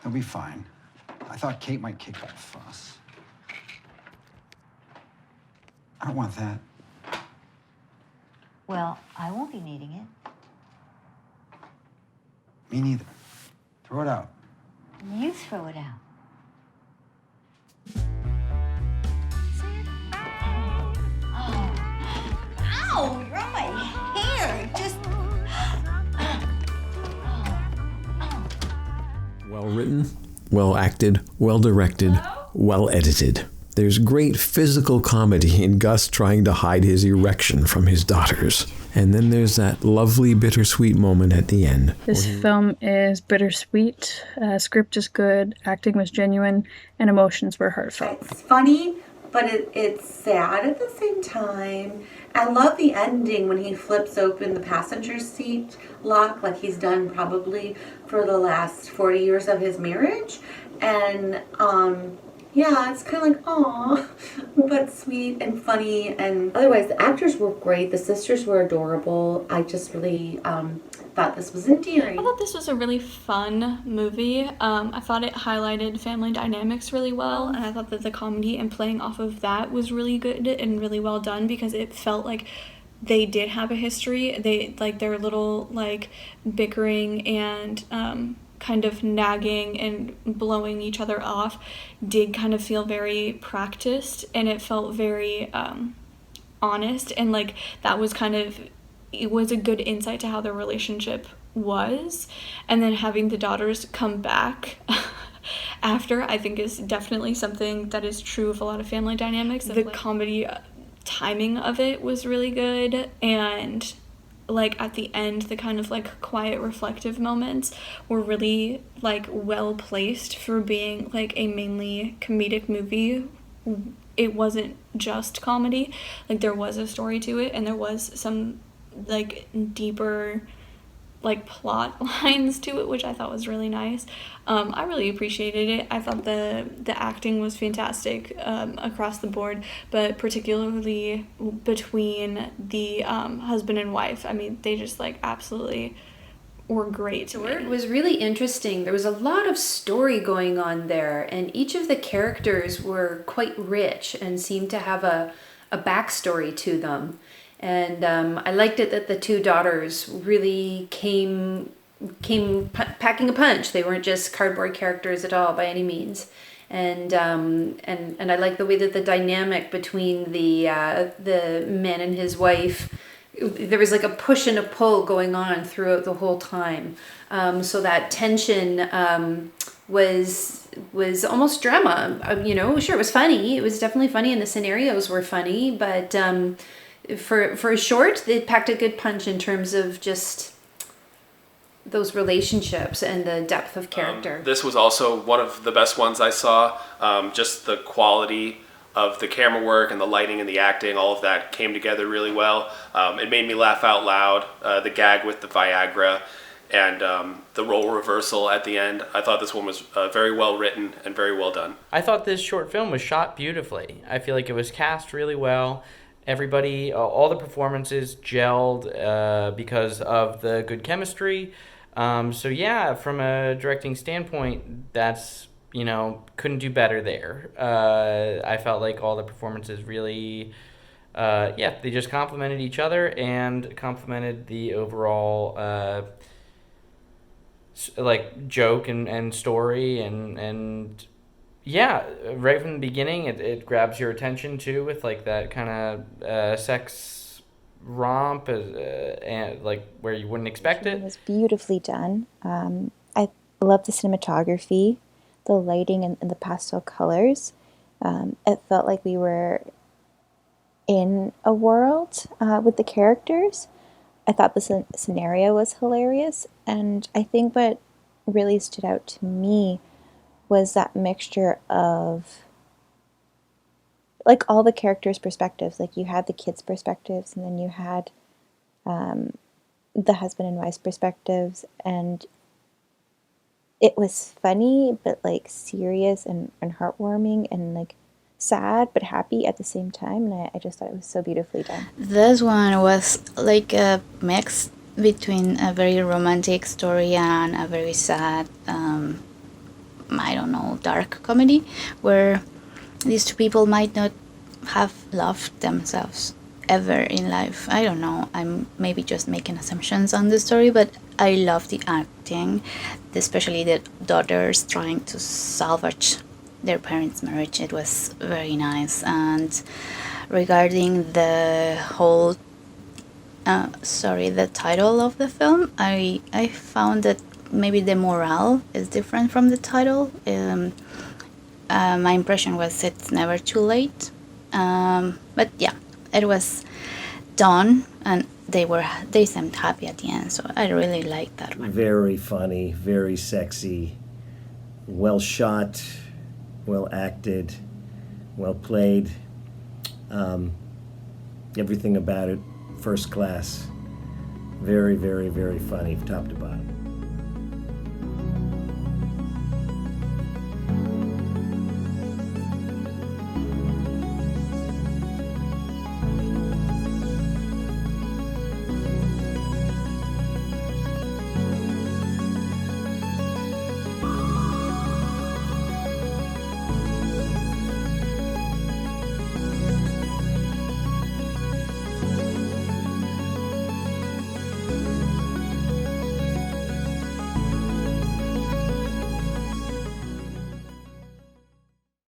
He'll be fine. I thought Kate might kick up a fuss. I don't want that. Well, I won't be needing it. Me neither. Throw it out. You throw it out. Ow, you're on my hair. Just. Well written, well acted, well directed, well edited. There's great physical comedy in Gus trying to hide his erection from his daughters. And then there's that lovely bittersweet moment at the end. This film is bittersweet. Script is good, acting was genuine, and emotions were heartfelt. It's funny, but it's sad at the same time. I love the ending when he flips open the passenger seat lock like he's done probably for the last 40 years of his marriage. And yeah, it's kind of like, aw, but sweet and funny. And otherwise, the actors were great. The sisters were adorable. I just really thought this was endearing. I thought this was a really fun movie. I thought it highlighted family dynamics really well, and I thought that the comedy and playing off of that was really good and really well done because it felt like they did have a history. They, like, their little, like, bickering and kind of nagging and blowing each other off did kind of feel very practiced, and it felt very honest, and like that was kind of, it was a good insight to how their relationship was. And then having the daughters come back after, I think, is definitely something that is true of a lot of family dynamics. The comedy timing of it was really good, and like at the end, the kind of like quiet reflective moments were really like well placed for being like a mainly comedic movie. It wasn't just comedy, like there was a story to it, and there was some like deeper like plot lines to it, which I thought was really nice. I really appreciated it. I thought the acting was fantastic across the board, but particularly between the husband and wife. I mean, they just like absolutely were great. It was really interesting. There was a lot of story going on there, and each of the characters were quite rich and seemed to have a backstory to them. And I liked it that the two daughters really came packing a punch. They weren't just cardboard characters at all by any means. And I like the way that the dynamic between the man and his wife, there was like a push and a pull going on throughout the whole time. So that tension was almost drama. You know, sure, it was funny. It was definitely funny, and the scenarios were funny, but for a short, they packed a good punch in terms of just those relationships and the depth of character. This was also one of the best ones I saw. Just the quality of the camera work and the lighting and the acting, all of that came together really well. It made me laugh out loud. The gag with the Viagra and the role reversal at the end. I thought this one was very well written and very well done. I thought this short film was shot beautifully. I feel like it was cast really well. Everybody, all the performances gelled because of the good chemistry. So yeah, from a directing standpoint, that's, you know, couldn't do better there. I felt like all the performances really, they just complemented each other and complemented the overall, like, joke and story and yeah, right from the beginning, it grabs your attention too with like that kind of sex romp, and like where you wouldn't expect it. It was beautifully done. I love the cinematography, the lighting, and the pastel colors. It felt like we were in a world with the characters. I thought the scenario was hilarious, and I think what really stood out to me was that mixture of like all the characters' perspectives. Like you had the kids' perspectives, and then you had the husband and wife's perspectives, and it was funny but like serious and heartwarming and like sad but happy at the same time, and I just thought it was so beautifully done. This one was like a mix between a very romantic story and a very sad I don't know, dark comedy, where these two people might not have loved themselves ever in life. I don't know, I'm maybe just making assumptions on the story, but I love the acting, especially the daughters trying to salvage their parents' marriage. It was very nice. And regarding the whole the title of the film, I found that maybe the morale is different from the title. My impression was it's never too late. But yeah, it was done, and they seemed happy at the end, so I really liked that one. Very funny, very sexy, well shot, well acted, well played. Everything about it, first class. Very, very, very funny, top to bottom.